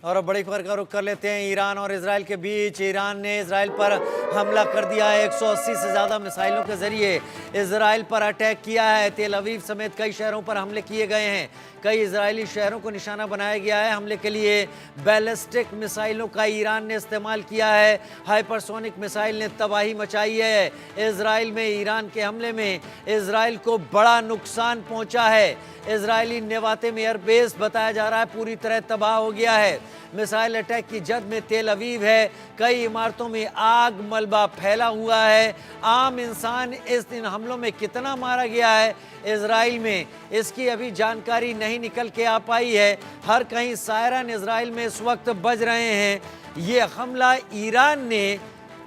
और अब बड़ी खबर का रुख कर लेते हैं ईरान और इजराइल के बीच। ईरान ने इजराइल पर हमला कर दिया है। 180 से ज़्यादा मिसाइलों के जरिए इजराइल पर अटैक किया है। तेल अवीव समेत कई शहरों पर हमले किए गए हैं। कई इजरायली शहरों को निशाना बनाया गया है। हमले के लिए बैलिस्टिक मिसाइलों का ईरान ने इस्तेमाल किया है। हाइपरसोनिक मिसाइल ने तबाही मचाई है। इजराइल में ईरान के हमले में इजराइल को बड़ा नुकसान पहुंचा है। इजरायली नेवातेम एयरबेस बताया जा रहा है पूरी तरह तबाह हो गया है। मिसाइल अटैक की जद में तेल अवीव है। कई इमारतों में आग मलबा फैला हुआ है। आम इंसान इन हमलों में कितना मारा गया है इजराइल में, इसकी अभी जानकारी नहीं निकल के आ पाई है। हर कहीं सायरन इजराइल में इस वक्त बज रहे हैं। ये हमला ईरान ने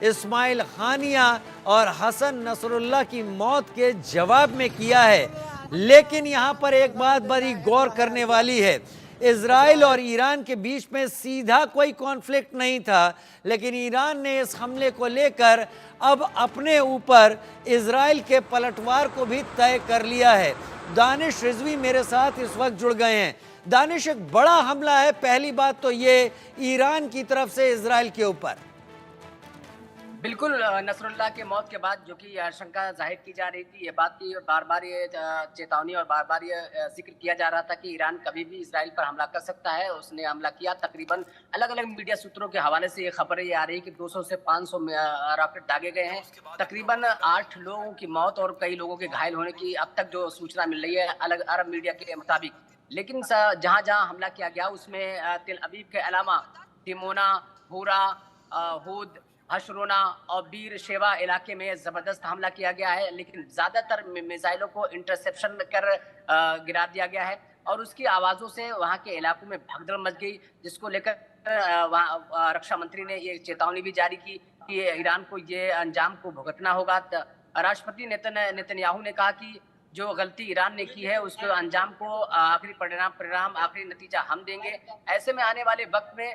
इस्माइल खानिया और हसन नसरुल्लाह की मौत के जवाब में किया है। लेकिन यहां पर एक बात बड़ी गौर करने वाली है, इजराइल और ईरान के बीच में सीधा कोई कॉन्फ्लिक्ट नहीं था, लेकिन ईरान ने इस हमले को लेकर अब अपने ऊपर इजराइल के पलटवार को भी तय कर लिया है। दानिश रिजवी मेरे साथ इस वक्त जुड़ गए हैं। दानिश, एक बड़ा हमला है। पहली बात तो ये ईरान की तरफ से इजराइल के ऊपर। बिल्कुल, नसरुल्लाह के मौत के बाद जो कि आशंका जाहिर की जा रही थी, ये बात की बार बार ये चेतावनी और बार बार ये जिक्र किया जा रहा था कि ईरान कभी भी इजराइल पर हमला कर सकता है। उसने हमला किया। तकरीबन अलग अलग मीडिया सूत्रों के हवाले से ये खबरें ये आ रही है कि 200 से 500 रॉकेट दागे गए हैं। तकरीबन 8 लोगों की मौत और कई लोगों के घायल होने की अब तक जो सूचना मिल रही है अलग अरब मीडिया के मुताबिक। लेकिन जहां जहां हमला किया गया उसमें तेल अवीव के अलावा दिमोना, हुरा, हूद, हशरोना और बीर शेवा इलाके में जबरदस्त हमला किया गया है। लेकिन ज्यादातर मिसाइलों को इंटरसेप्शन कर गिरा दिया गया है और उसकी आवाजों से वहां के इलाकों में भगदड़ मच गई, जिसको लेकर वहां रक्षा मंत्री ने ये चेतावनी भी जारी की कि ईरान को ये अंजाम को भुगतना होगा। राष्ट्रपति नेतन्याहू ने कहा कि जो गलती ईरान ने की है उसके अंजाम को आखिरी परिणाम आखिरी नतीजा हम देंगे। ऐसे में आने वाले वक्त में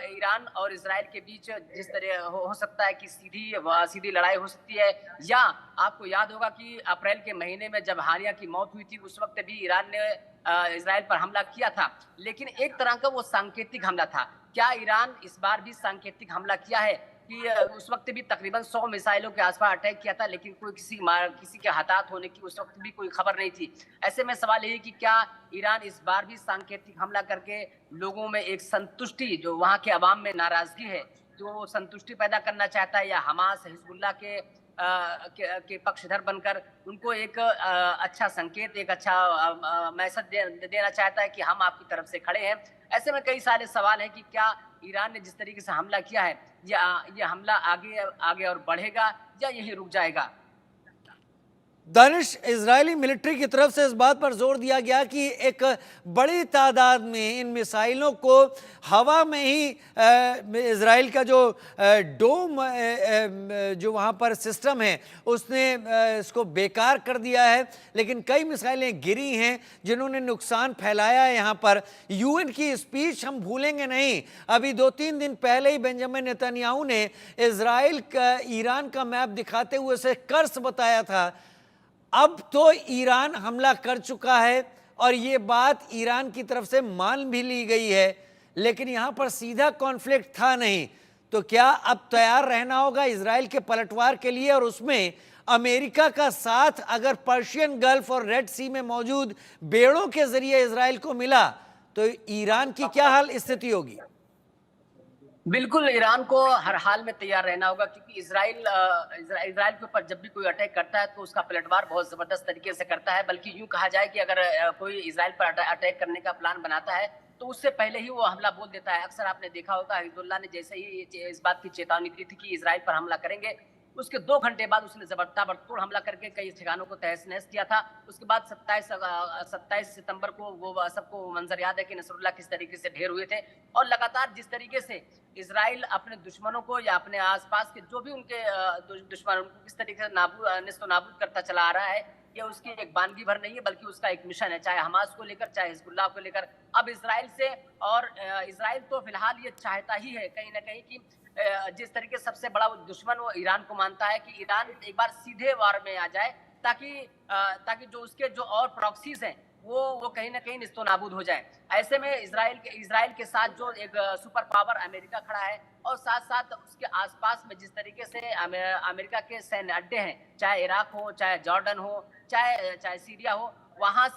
ईरान और इजराइल के बीच जिस तरह हो सकता है कि सीधी लड़ाई हो सकती है। या आपको याद होगा कि अप्रैल के महीने में जब हानिया की मौत हुई थी उस वक्त भी ईरान ने इजराइल पर हमला किया था, लेकिन एक तरह का वो सांकेतिक हमला था। क्या ईरान इस बार भी सांकेतिक हमला किया है कि उस वक्त भी तकरीबन 100 मिसाइलों के आसपास अटैक किया था, लेकिन कोई किसी के हताहत होने की उस वक्त भी कोई खबर नहीं थी। ऐसे में सवाल ये है कि क्या ईरान इस बार भी सांकेतिक हमला करके लोगों में एक संतुष्टि, जो वहां के अवाम में नाराजगी है, जो संतुष्टि पैदा करना चाहता है, या हमास हिजबुल्लाह के पक्षधर बनकर उनको एक अच्छा संकेत, एक अच्छा मैसेज देना चाहता है कि हम आपकी तरफ से खड़े हैं। ऐसे में कई सारे सवाल हैं कि क्या ईरान ने जिस तरीके से हमला किया है ये हमला आगे आगे और बढ़ेगा या यही रुक जाएगा। दानिश, इजरायली मिलिट्री की तरफ से इस बात पर जोर दिया गया कि एक बड़ी तादाद में इन मिसाइलों को हवा में ही इजराइल का जो डोम जो वहाँ पर सिस्टम है उसने इसको बेकार कर दिया है। लेकिन कई मिसाइलें गिरी हैं जिन्होंने नुकसान फैलाया है। यहाँ पर यूएन की स्पीच हम भूलेंगे नहीं। अभी 2-3 दिन पहले ही बेंजामिन नेतन्याहू ने इजराइल का ईरान का मैप दिखाते हुए उसे कर्स बताया था। अब तो ईरान हमला कर चुका है और ये बात ईरान की तरफ से मान भी ली गई है, लेकिन यहां पर सीधा कॉन्फ्लिक्ट था नहीं। तो क्या अब तैयार रहना होगा इजराइल के पलटवार के लिए, और उसमें अमेरिका का साथ अगर पर्शियन गल्फ और रेड सी में मौजूद बेड़ों के जरिए इजराइल को मिला तो ईरान की क्या हाल स्थिति होगी? बिल्कुल, ईरान को हर हाल में तैयार रहना होगा, क्योंकि इजराइल के ऊपर जब भी कोई अटैक करता है तो उसका पलटवार बहुत जबरदस्त तरीके से करता है। बल्कि यूं कहा जाए कि अगर कोई इजराइल पर अटैक करने का प्लान बनाता है तो उससे पहले ही वो हमला बोल देता है। अक्सर आपने देखा होगा हिजबुल्लाह ने जैसे ही इस बात की चेतावनी दी थी कि इजराइल पर हमला करेंगे, उसके 2 घंटे बाद उसने ताबड़तोड़ हमला करके कई ठिकानों को तहस-नहस किया था। उसके बाद 27 सितंबर को वो सबको मंजर याद है कि नसरुल्लाह किस तरीके से ढेर हुए थे। और लगातार जिस तरीके से इजराइल अपने दुश्मनों को या अपने आसपास के जो भी उनके दुश्मन, उनको किस तरीके से नेस्तनाबूद करता चला आ रहा है, ये उसकी एक बानगी भर नहीं है बल्कि उसका एक मिशन है, चाहे हमास को लेकर चाहे हिजबुल्लाह को लेकर। अब इजराइल से, और इजराइल तो फिलहाल ये चाहता ही है कहीं ना कहीं कि जिस तरीके से सबसे बड़ा वो दुश्मन वो ईरान को मानता है कि ईरान एक बार सीधे वार में आ जाए, ताकि ताकि जो उसके जो और प्रॉक्सीज हैं वो कहीं ना कहीं निस्तोनाबूद हो जाए। ऐसे में इजराइल के साथ जो एक सुपर पावर अमेरिका खड़ा है, और साथ साथ उसके आसपास में जिस तरीके से अमेरिका के सैन्य अड्डे हैं, चाहे इराक हो, चाहे जॉर्डन हो, चाहे सीरिया हो, वहां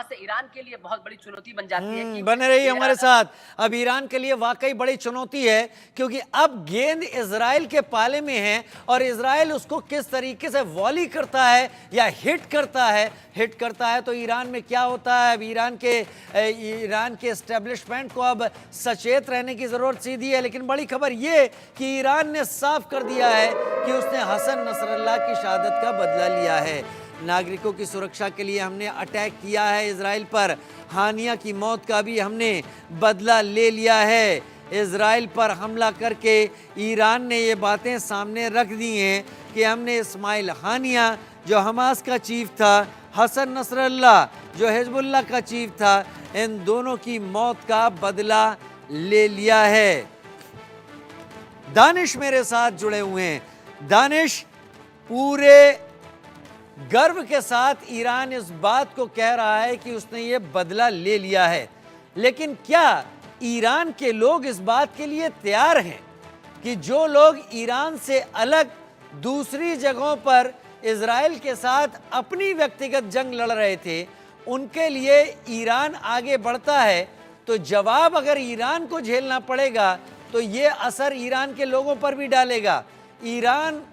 से ईरान के लिए बहुत बड़ी चुनौती बन जाती है कि बने रहिए हमारे साथ। अब ईरान के लिए वाकई बड़ी चुनौती है, क्योंकि अब गेंद इजराइल के पाले में है और इजराइल उसको किस तरीके से वॉली करता है या हिट करता है तो ईरान में क्या होता है। अब ईरान के एस्टेब्लिशमेंट को अब सचेत रहने की जरूरत सीधी है। लेकिन बड़ी खबर यह कि ईरान ने साफ कर दिया है कि उसने हसन नसरल्लाह की शहादत का बदला लिया है। नागरिकों की सुरक्षा के लिए हमने अटैक किया है इजराइल पर, हानिया की मौत का भी हमने बदला ले लिया है। इजराइल पर हमला करके ईरान ने ये बातें सामने रख दी हैं कि हमने इस्माइल हानिया जो हमास का चीफ था, हसन नसरल्लाह जो हिजबुल्लाह का चीफ था, इन दोनों की मौत का बदला ले लिया है। दानिश मेरे साथ जुड़े हुए हैं। दानिश, पूरे गर्व के साथ ईरान इस बात को कह रहा है कि उसने ये बदला ले लिया है, लेकिन क्या ईरान के लोग इस बात के लिए तैयार हैं कि जो लोग ईरान से अलग दूसरी जगहों पर इजराइल के साथ अपनी व्यक्तिगत जंग लड़ रहे थे, उनके लिए ईरान आगे बढ़ता है तो जवाब अगर ईरान को झेलना पड़ेगा तो ये असर ईरान के लोगों पर भी डालेगा। ईरान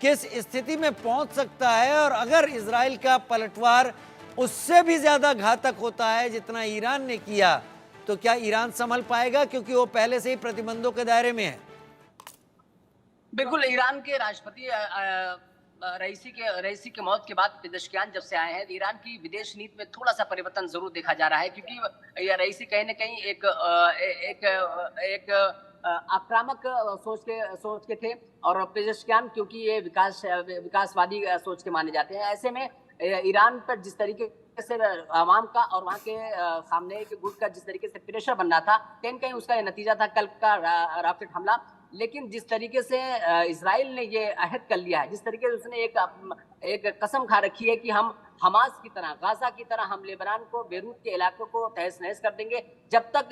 किस स्थिति में पहुंच सकता है, और अगर इजराइल का पलटवार उससे भी ज्यादा घातक होता है जितना ईरान ने किया, तो क्या ईरान संभल पाएगा, क्योंकि वो पहले से ही प्रतिबंधों के दायरे में है। बिल्कुल, ईरान के राष्ट्रपति रईसी के मौत के बाद पेजेश्कियान जब से आए हैं, ईरान की विदेश नीति में थोड़ा सा परिवर्तन जरूर देखा जा रहा है, क्योंकि यह रईसी कहीं न कहीं एक आक्रामक सोच के थे, और पेजेश्कियान क्योंकि ये विकासवादी सोच के माने जाते हैं। ऐसे में ईरान पर जिस तरीके से आवाम का और वहाँ के सामने के गुट का जिस तरीके से प्रेशर बन रहा था, कहीं कहीं उसका ये नतीजा था कल का रॉकेट हमला। लेकिन जिस तरीके से इजराइल ने ये अहद कर लिया है, जिस तरीके से उसने एक कसम खा रखी है कि हम हमास की तरह, गाजा की तरह हम लेबनान को, बेरूत के इलाकों को तहस नहस कर देंगे। जब तक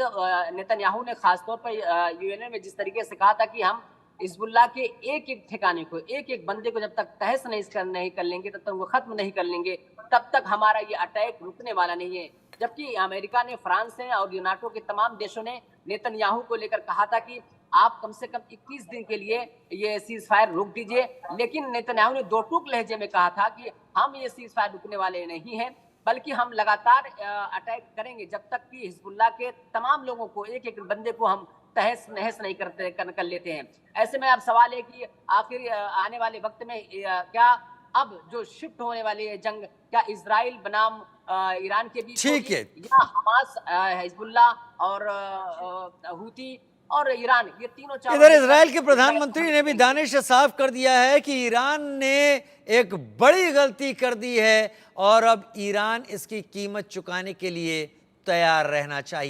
नेतन्याहू ने खासतौर पर यूएनए में जिस तरीके से कहा था कि हम हिजबुल्लाह के एक एक ठिकाने को, एक एक बंदे को जब तक तहस नहीं कर लेंगे, तब तक वो खत्म नहीं कर लेंगे, तब तक हमारा ये अटैक रुकने वाला नहीं है। जबकि अमेरिका ने, फ्रांस ने और यूनाटो के तमाम देशों ने नेतन्याहू को लेकर कहा था कि आप कम से कम 21 दिन के लिए ये सीज फायर रोक दीजिए। लेकिन नेतन्याहू ने दो टूक लहजे में कहा था कि हम ये सीज फायर रुकने वाले नहीं हैं, बल्कि हम लगातार अटैक करेंगे जब तक कि हिजबुल्लाह के तमाम लोगों को, एक एक बंदे को हम तहस नहस नहीं कर लेते हैं। ऐसे में अब सवाल है कि आखिर आने वाले वक्त में क्या अब जो शिफ्ट होने वाली है जंग, क्या इजराइल बनाम ईरान के बीच ठीक है, या हमास, हिजबुल्लाह और हूती और ईरान, ये तीनों। इधर इजराइल के प्रधानमंत्री ने भी दानिश साफ कर दिया है कि ईरान ने एक बड़ी गलती कर दी है और अब ईरान इसकी कीमत चुकाने के लिए तैयार रहना चाहिए।